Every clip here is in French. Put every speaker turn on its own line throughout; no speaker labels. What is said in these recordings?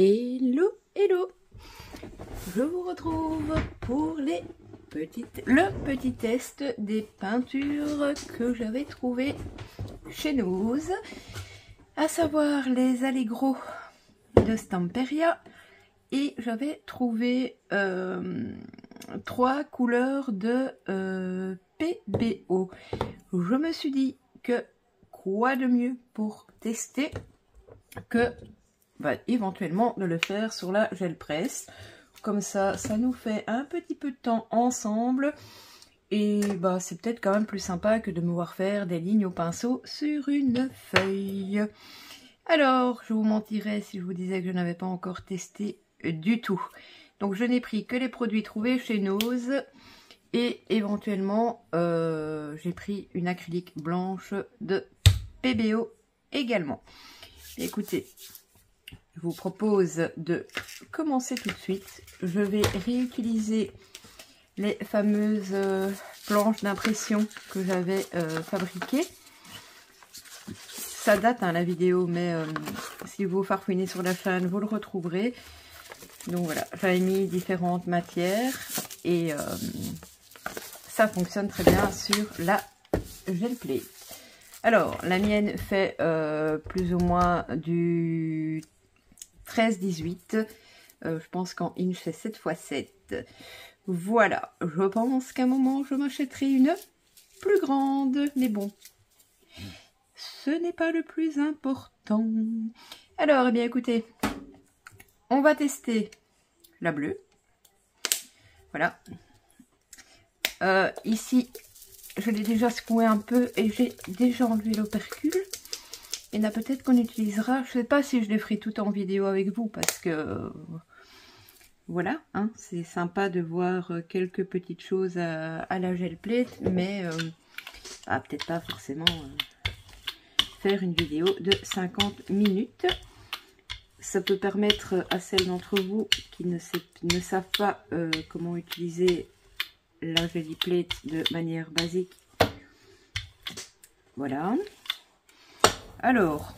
Hello, hello. Je vous retrouve pour le petit test des peintures que j'avais trouvées chez Nose, à savoir les Allegro de Stamperia, et j'avais trouvé 3 couleurs de PBO. Je me suis dit que quoi de mieux pour tester que éventuellement de le faire sur la gel presse. Comme ça nous fait un petit peu de temps ensemble, et c'est peut-être quand même plus sympa que de me voir faire des lignes au pinceau sur une feuille. Alors je vous mentirais si je vous disais que je n'avais pas encore testé du tout. Donc je n'ai pris que les produits trouvés chez Nose, et éventuellement j'ai pris une acrylique blanche de PBO également. Écoutez, je vous propose de commencer tout de suite. Je vais réutiliser les fameuses planches d'impression que j'avais fabriquées. Ça date la vidéo, mais si vous farfouinez sur la chaîne, vous le retrouverez. Donc voilà, j'avais mis différentes matières et ça fonctionne très bien sur la gel plate. Alors, la mienne fait plus ou moins du 13-18, je pense qu'en inch c'est 7x7. Voilà, je pense qu'à un moment je m'achèterai une plus grande, mais bon, ce n'est pas le plus important. Alors, eh bien écoutez, on va tester la bleue. Voilà. Ici, je l'ai déjà secoué un peu et j'ai déjà enlevé l'opercule. Et là peut-être qu'on utilisera, je sais pas si je les ferai tout en vidéo avec vous, parce que voilà, hein, c'est sympa de voir quelques petites choses à la gel plate, mais peut-être pas forcément faire une vidéo de 50 minutes. Ça peut permettre à celles d'entre vous qui ne savent pas comment utiliser la gel plate de manière basique. Voilà. Alors,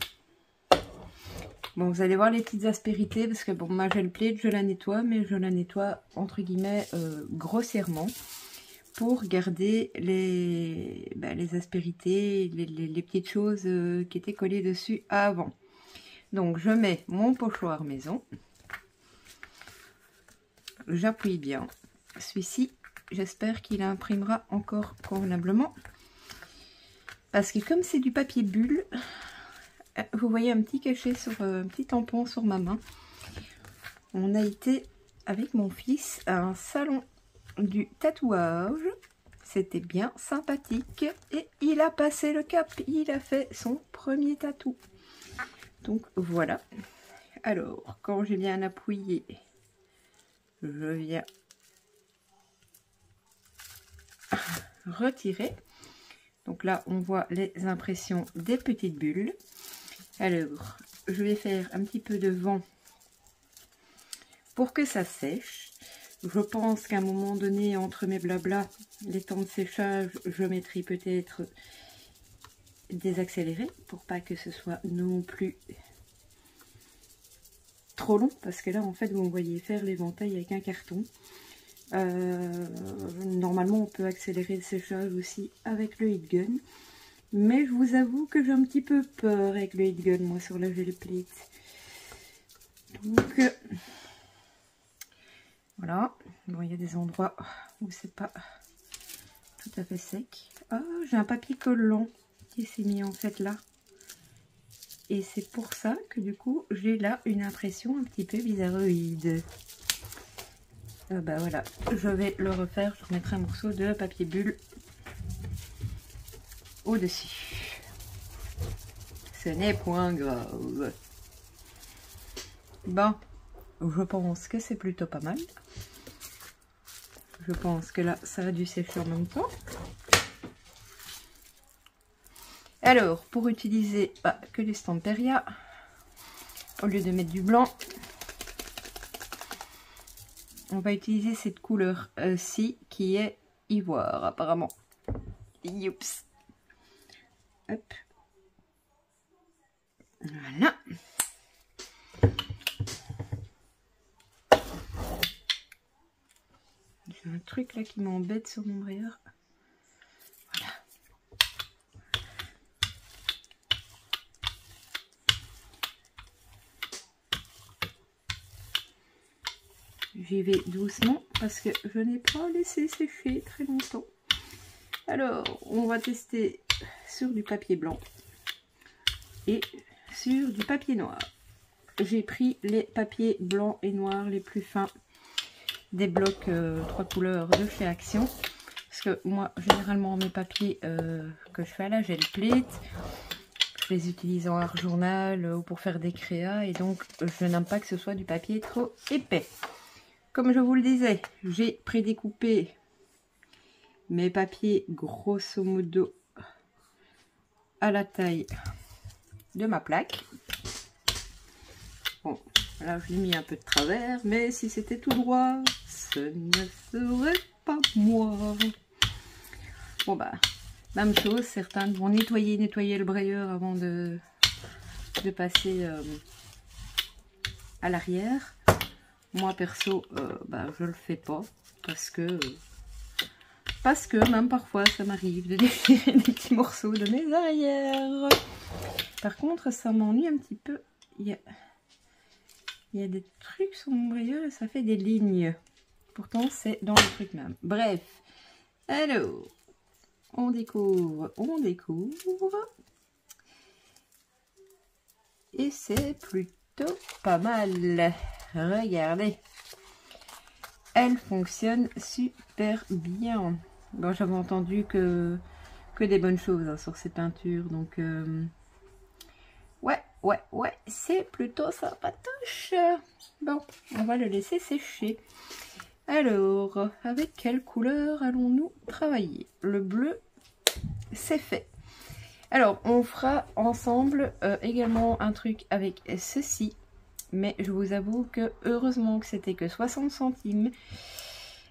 bon, vous allez voir les petites aspérités, parce que bon, ma gel plate, je la nettoie, mais je la nettoie entre guillemets grossièrement, pour garder les aspérités, les petites choses qui étaient collées dessus avant. Donc je mets mon pochoir maison, j'appuie bien. Celui-ci, j'espère qu'il imprimera encore convenablement, parce que comme c'est du papier bulle, vous voyez un petit cachet sur un petit tampon sur ma main. On a été avec mon fils à un salon du tatouage. C'était bien sympathique et il a passé le cap. Il a fait son premier tatou. Donc voilà. Alors quand j'ai bien appuyé, je viens retirer. Donc là on voit les impressions des petites bulles. Alors, je vais faire un petit peu de vent pour que ça sèche. Je pense qu'à un moment donné, entre mes blablas, les temps de séchage, je mettrai peut-être des accélérés pour pas que ce soit non plus trop long. Parce que là, en fait, vous me voyez faire l'éventail avec un carton. Normalement, on peut accélérer le séchage aussi avec le heat gun. Mais je vous avoue que j'ai un petit peu peur avec le heat gun, moi, sur la gel plate. Donc, voilà. Bon, il y a des endroits où c'est pas tout à fait sec. Ah, j'ai un papier collant qui s'est mis en fait là. Et c'est pour ça que du coup, j'ai là une impression un petit peu bizarroïde. Voilà, je vais le refaire. Je remettrai un morceau de papier bulle au-dessus. Ce n'est point grave. Bon, je pense que c'est plutôt pas mal. Je pense que là, ça a dû sécher en même temps. Alors, pour utiliser que les Stamperia, au lieu de mettre du blanc, on va utiliser cette couleur-ci qui est ivoire, apparemment. Youps. Hop. Voilà. truc là qui m'embête sur mon brayeur. Voilà. J'y vais doucement parce que je n'ai pas laissé sécher très longtemps. Alors, on va tester sur du papier blanc et sur du papier noir. J'ai pris les papiers blancs et noirs les plus fins des blocs 3 couleurs de chez Action. Parce que moi, généralement, mes papiers que je fais à la gel plate, je les utilise en art journal ou pour faire des créas. Et donc, je n'aime pas que ce soit du papier trop épais. Comme je vous le disais, j'ai prédécoupé mes papiers grosso modo à la taille de ma plaque. Bon, là je l'ai mis un peu de travers, mais si c'était tout droit, ce ne serait pas moi. Bon bah, même chose, certains vont nettoyer le brayeur avant de passer à l'arrière. Moi perso, bah, je le fais pas parce que même parfois ça m'arrive de déchirer des petits morceaux de mes arrières. Par contre, ça m'ennuie un petit peu. Il y a des trucs sur mon brayeur et ça fait des lignes. Pourtant, c'est dans le truc même. Bref, alors, on découvre. Et c'est plutôt pas mal. Regardez. Elle fonctionne super bien. Bon, j'avais entendu que des bonnes choses hein, sur ces peintures. Donc, ouais, c'est plutôt sympatoche. Bon, on va le laisser sécher. Alors, avec quelle couleur allons-nous travailler? Le bleu, c'est fait. Alors, on fera ensemble également un truc avec ceci. Mais je vous avoue que heureusement que c'était que 60 centimes.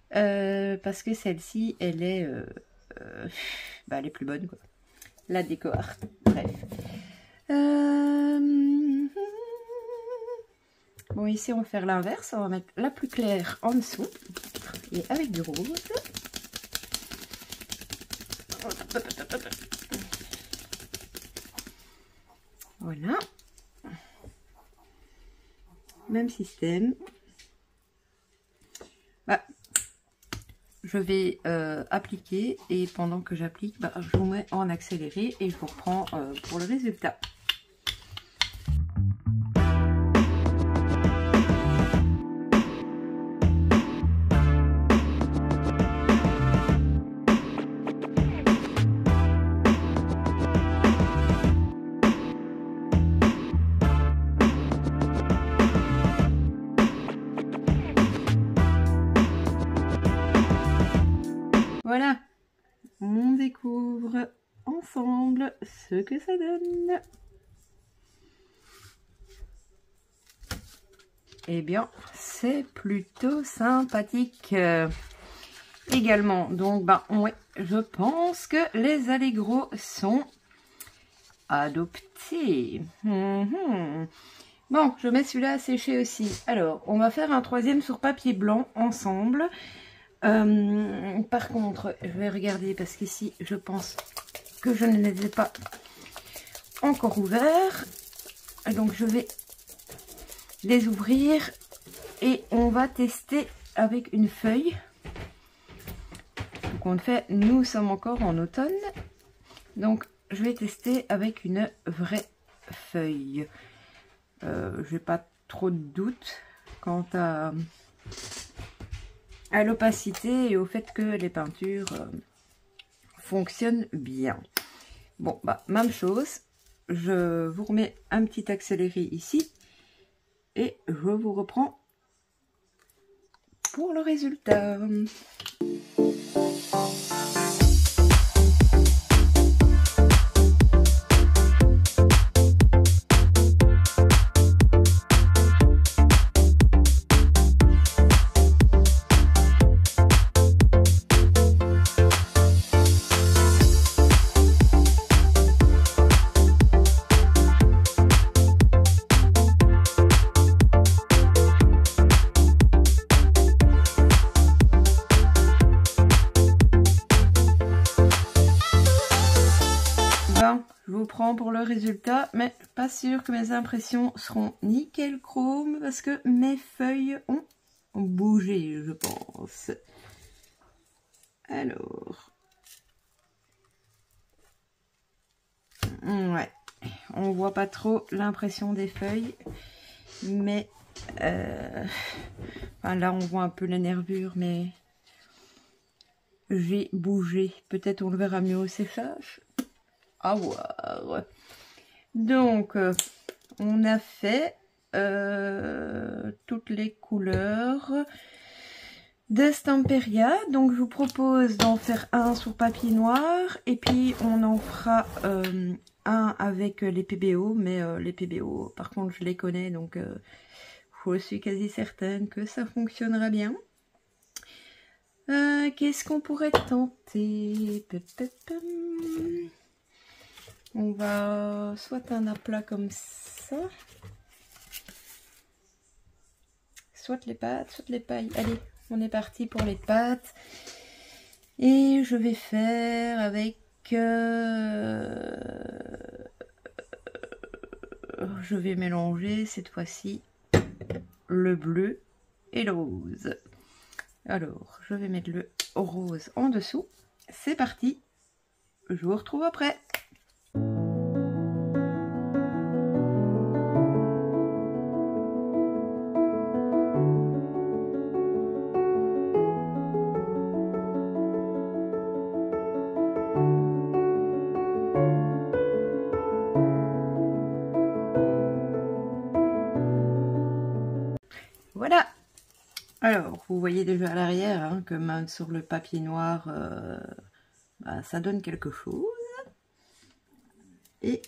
Parce que celle-ci, elle est bah, elle est plus bonne, quoi. La déco art. Bref. Bon, ici, on va faire l'inverse. On va mettre la plus claire en dessous. Et avec du rose. Voilà. Même système. Bah, je vais appliquer et pendant que j'applique, bah, je vous mets en accéléré et je vous reprends pour le résultat. Voilà, on découvre ensemble ce que ça donne. Eh bien, c'est plutôt sympathique également. Donc, bah, ouais, je pense que les Allegro sont adoptés. Bon, je mets celui-là à sécher aussi. Alors, on va faire un troisième sur papier blanc ensemble. Par contre, je vais regarder parce qu'ici, je pense que je ne les ai pas encore ouverts. Donc, je vais les ouvrir et on va tester avec une feuille. Donc, on fait, nous sommes encore en automne. Donc, je vais tester avec une vraie feuille. Je n'ai pas trop de doute quant à l'opacité et au fait que les peintures fonctionnent bien. Bon, bah, même chose. Je vous remets un petit accéléré ici. Et je vous reprends pour le résultat. prends pour le résultat, mais pas sûr que mes impressions seront nickel chrome parce que mes feuilles ont bougé, je pense. Alors, ouais, on voit pas trop l'impression des feuilles, mais enfin, là on voit un peu la nervure, mais j'ai bougé. Peut-être on le verra mieux au séchage. À voir. Donc, on a fait toutes les couleurs d'Estamperia. Donc, je vous propose d'en faire un sur papier noir. Et puis, on en fera un avec les PBO. Mais les PBO, par contre, je les connais. Donc, je suis quasi certaine que ça fonctionnera bien. Qu'est-ce qu'on pourrait tenter? On va soit un aplat comme ça, soit les pâtes, soit les pailles. Allez, on est parti pour les pâtes. Et je vais faire avec... je vais mélanger cette fois-ci le bleu et le rose. Alors, je vais mettre le rose en dessous. C'est parti. Je vous retrouve après. Voilà. Alors, vous voyez déjà à l'arrière hein, que même sur le papier noir, bah, ça donne quelque chose. Et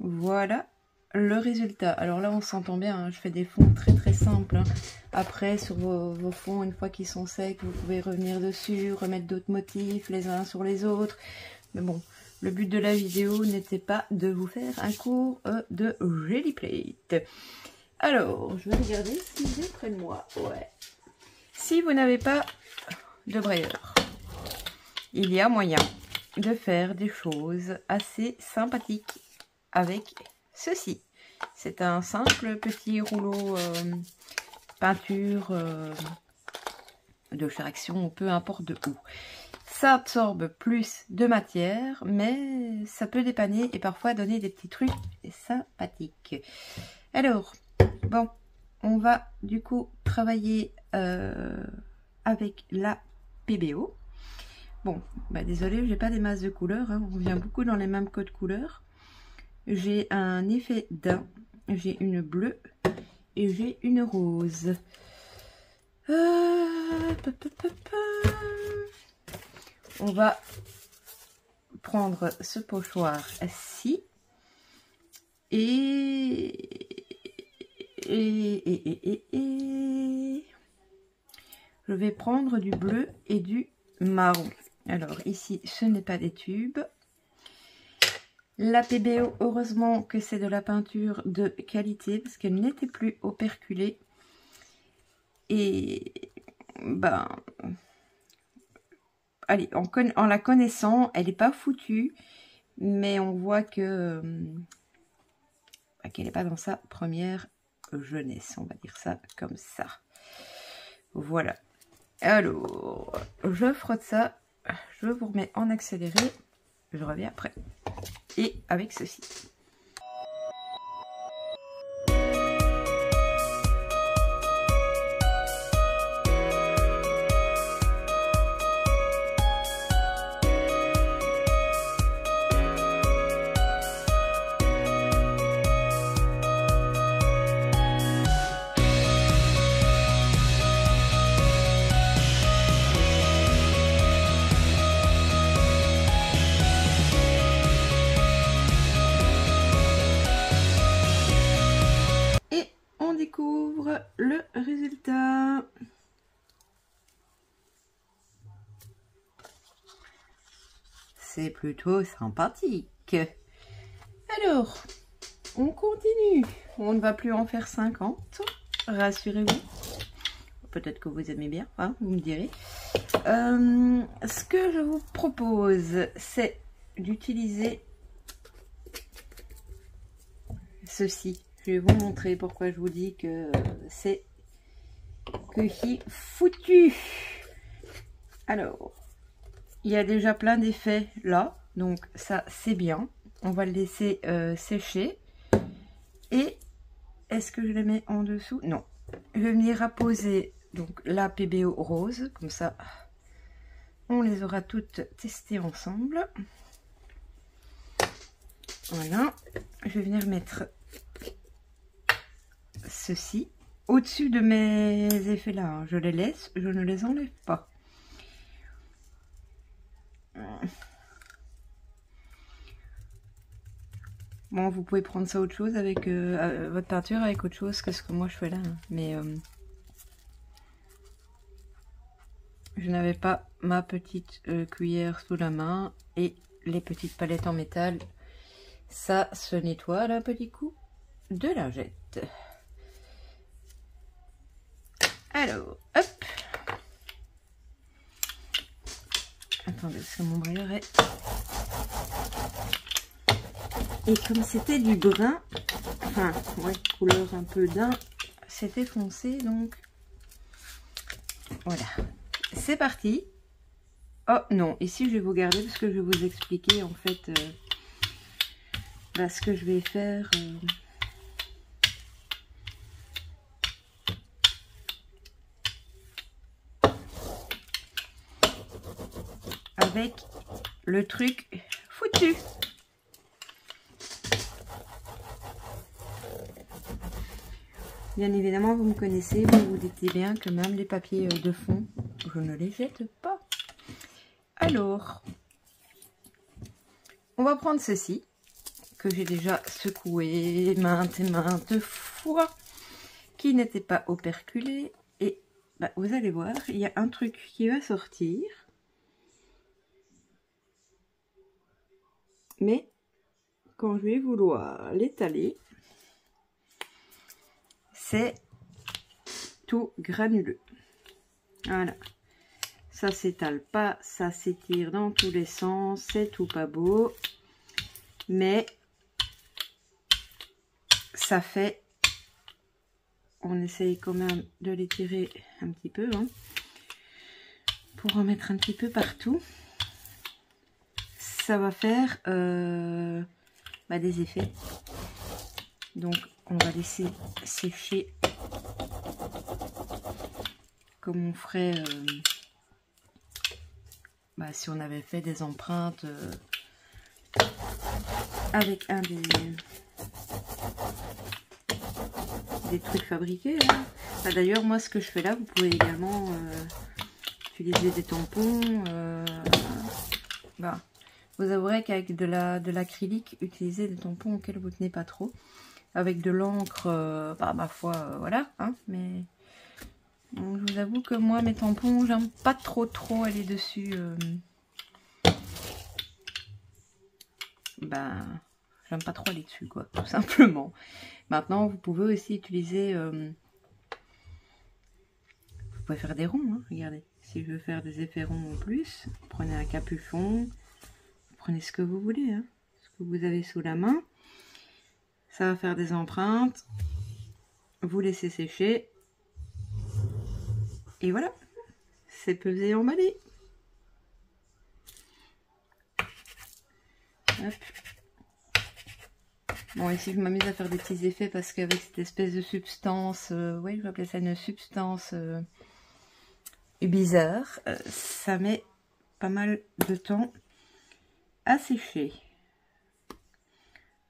voilà le résultat. Alors là, on s'entend bien, hein, je fais des fonds très simples. Hein. Après, sur vos fonds, une fois qu'ils sont secs, vous pouvez revenir dessus, remettre d'autres motifs les uns sur les autres. Mais bon, le but de la vidéo n'était pas de vous faire un cours de Gelly Plate. Alors, je vais regarder si j'ai près de moi. Ouais. Si vous n'avez pas de brailleur, il y a moyen de faire des choses assez sympathiques avec ceci. C'est un simple petit rouleau peinture de Feraction, peu importe de où. Ça absorbe plus de matière, mais ça peut dépanner et parfois donner des petits trucs sympathiques. Alors, bon, on va du coup travailler avec la PBO. Bon, bah désolé, j'ai pas des masses de couleurs, hein, on revient beaucoup dans les mêmes codes couleurs. J'ai un effet daim, j'ai une bleue et j'ai une rose. On va prendre ce pochoir-ci et je vais prendre du bleu et du marron. Alors ici, ce n'est pas des tubes. La PBO, heureusement que c'est de la peinture de qualité parce qu'elle n'était plus operculée. Et ben... Allez, en la connaissant, elle n'est pas foutue, mais on voit que qu'elle n'est pas dans sa première jeunesse, on va dire ça comme ça. Voilà. Alors, je frotte ça, je vous remets en accéléré, je reviens après. Et avec ceci. Découvre le résultat. C'est plutôt sympathique. Alors, on continue. On ne va plus en faire 50, rassurez-vous. peut-être que vous aimez bien, hein, vous me direz. Ce que je vous propose, c'est d'utiliser ceci. Je vais vous montrer pourquoi je vous dis que c'est foutu. Alors, il y a déjà plein d'effets là, donc ça c'est bien. On va le laisser sécher. Et est-ce que je les mets en dessous? Non. Je vais venir apposer donc la PBO rose, comme ça on les aura toutes testées ensemble. Voilà. Je vais venir mettre ceci au-dessus de mes effets là, hein. Je les laisse, je ne les enlève pas. Bon, vous pouvez prendre ça autre chose avec votre peinture, avec autre chose que ce que moi je fais là, hein. Mais je n'avais pas ma petite cuillère sous la main et les petites palettes en métal. Ça se nettoie d'un petit coup de lingette. Alors, hop. Attendez, parce que mon brouilleur est... Et comme c'était du brun, enfin, ouais, couleur un peu d'un, c'était foncé, donc voilà. C'est parti. Oh non, ici je vais vous garder parce que je vais vous expliquer en fait ce que je vais faire. Avec le truc foutu. Bien évidemment, vous me connaissez, vous vous dites bien que même les papiers de fond, je ne les jette pas. Alors, on va prendre ceci, que j'ai déjà secoué maintes et maintes fois, qui n'était pas operculé. Et bah, vous allez voir, il y a un truc qui va sortir. Mais quand je vais vouloir l'étaler, c'est tout granuleux. Voilà. Ça s'étale pas, ça s'étire dans tous les sens, c'est tout pas beau. Mais ça fait... On essaye quand même de l'étirer un petit peu, hein, pour en mettre un petit peu partout. Ça va faire des effets. Donc on va laisser sécher comme on ferait si on avait fait des empreintes avec un des trucs fabriqués. Hein. D'ailleurs, moi ce que je fais là, vous pouvez également utiliser des tampons. Vous avouerez qu'avec de l'acrylique, utiliser des tampons auxquels vous tenez pas trop. Avec de l'encre, ma foi, voilà. Hein, mais donc, je vous avoue que moi, mes tampons, j'aime pas trop aller dessus. J'aime pas trop aller dessus, quoi, tout simplement. Maintenant, vous pouvez aussi utiliser... vous pouvez faire des ronds, hein, regardez. Si je veux faire des effets ronds en plus, prenez un capuchon. Prenez ce que vous voulez, hein, ce que vous avez sous la main. Ça va faire des empreintes. Vous laissez sécher. Et voilà. C'est pesé et emballé. Hop. Bon, ici je m'amuse à faire des petits effets parce qu'avec cette espèce de substance, oui, je vais appeler ça une substance bizarre, ça met pas mal de temps à sécher.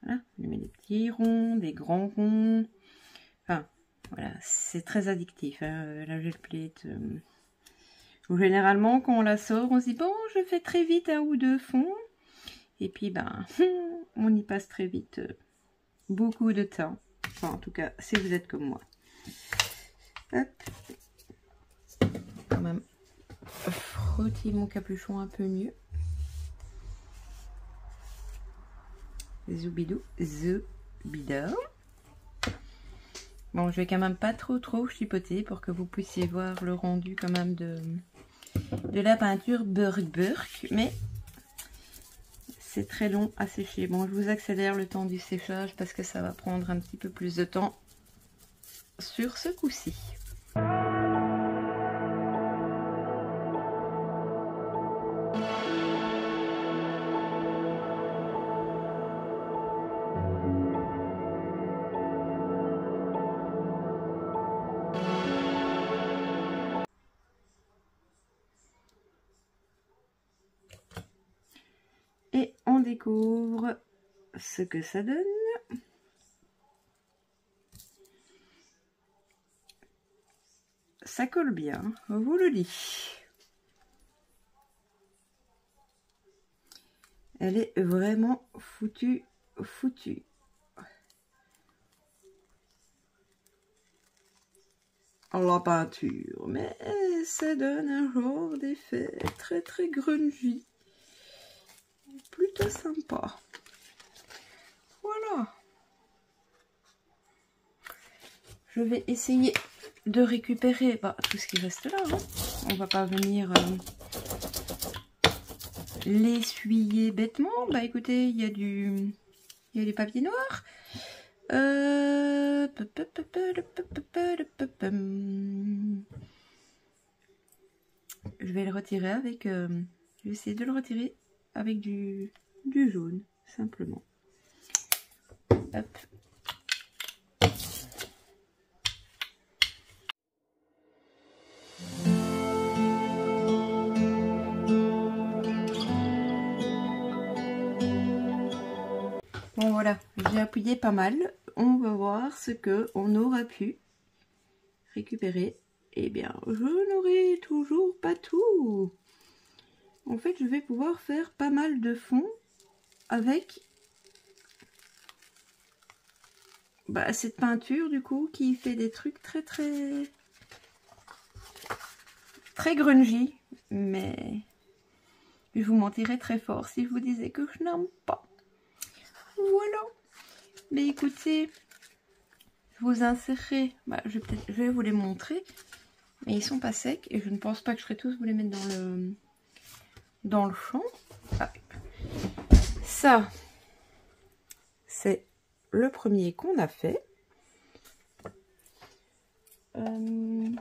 Voilà, on met des petits ronds, des grands ronds. Enfin, voilà, c'est très addictif, hein, la gel plate. Généralement, quand on la sort, on se dit bon, je fais très vite un ou deux fonds. Et puis, on y passe très vite. Beaucoup de temps. Enfin, en tout cas, si vous êtes comme moi. Hop. Quand même, frotter mon capuchon un peu mieux. Zoubidou, zoubidou. Bon, je vais quand même pas trop chipoter pour que vous puissiez voir le rendu quand même de la peinture Burke, mais c'est très long à sécher. Bon, je vous accélère le temps du séchage parce que ça va prendre un petit peu plus de temps sur ce coup-ci. Et on découvre ce que ça donne. Ça colle bien, vous le dis. Elle est vraiment foutue. La peinture, mais ça donne un genre d'effet très grungy. Plutôt sympa. Voilà. Je vais essayer de récupérer tout ce qui reste là. Hein. On va pas venir l'essuyer bêtement. Bah écoutez, il y a du papier noir. Je vais le retirer avec... je vais essayer de le retirer avec du jaune, simplement. Hop. Bon voilà, j'ai appuyé pas mal. On va voir ce que on aura pu récupérer. Eh bien, je n'aurai toujours pas tout. En fait, je vais pouvoir faire pas mal de fond avec cette peinture du coup qui fait des trucs très grungy. Mais je vous mentirais très fort si je vous disais que je n'aime pas. Voilà. Mais écoutez, je vous insérerai, je vais vous les montrer, mais ils sont pas secs et je ne pense pas que je ferai tous vous les mettre dans le champ. Ça, c'est le premier qu'on a fait. Je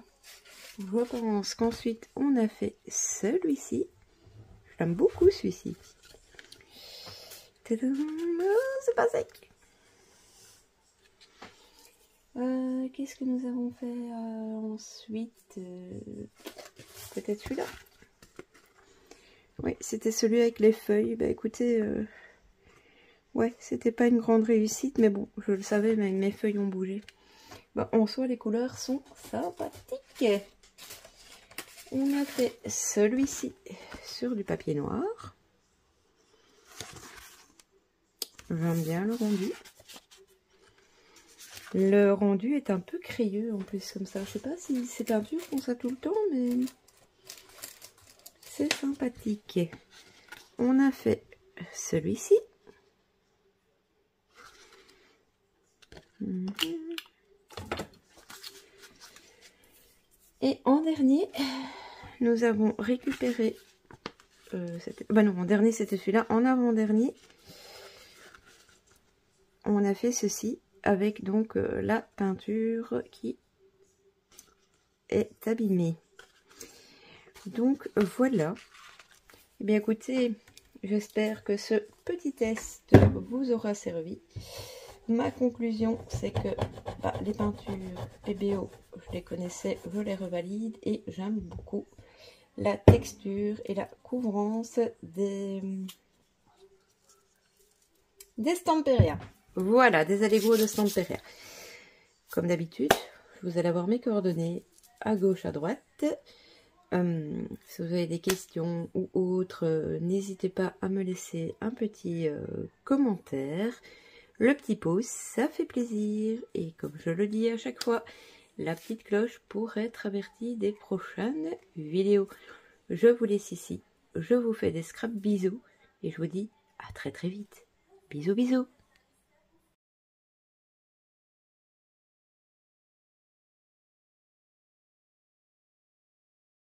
pense qu'ensuite on a fait celui-ci. Je l'aime beaucoup celui-ci. C'est pas sec. Qu'est-ce que nous avons fait ensuite? Peut-être celui-là. Oui, c'était celui avec les feuilles. Bah écoutez, ouais, c'était pas une grande réussite, mais bon, je le savais, mais mes feuilles ont bougé. En soi, les couleurs sont sympathiques. On a fait celui-ci sur du papier noir. J'aime bien le rendu. Le rendu est un peu crayeux en plus comme ça. Je sais pas si ces peintures font ça tout le temps, mais c'est sympathique. On a fait celui-ci. Et en dernier, nous avons récupéré... non, en dernier c'était celui-là. En avant-dernier, on a fait ceci. Avec donc la peinture qui est abîmée. Donc voilà. Eh bien écoutez, j'espère que ce petit test vous aura servi. Ma conclusion, c'est que les peintures PBO, je les connaissais, je les revalide et j'aime beaucoup la texture et la couvrance des Stamperia. Voilà, des Allegro de Stamperia. Comme d'habitude, vous allez avoir mes coordonnées à gauche, à droite. Si vous avez des questions ou autres, n'hésitez pas à me laisser un petit commentaire. Le petit pouce, ça fait plaisir. Et comme je le dis à chaque fois, la petite cloche pour être averti des prochaines vidéos. Je vous laisse ici. Je vous fais des scraps bisous. Et je vous dis à très vite. Bisous bisous.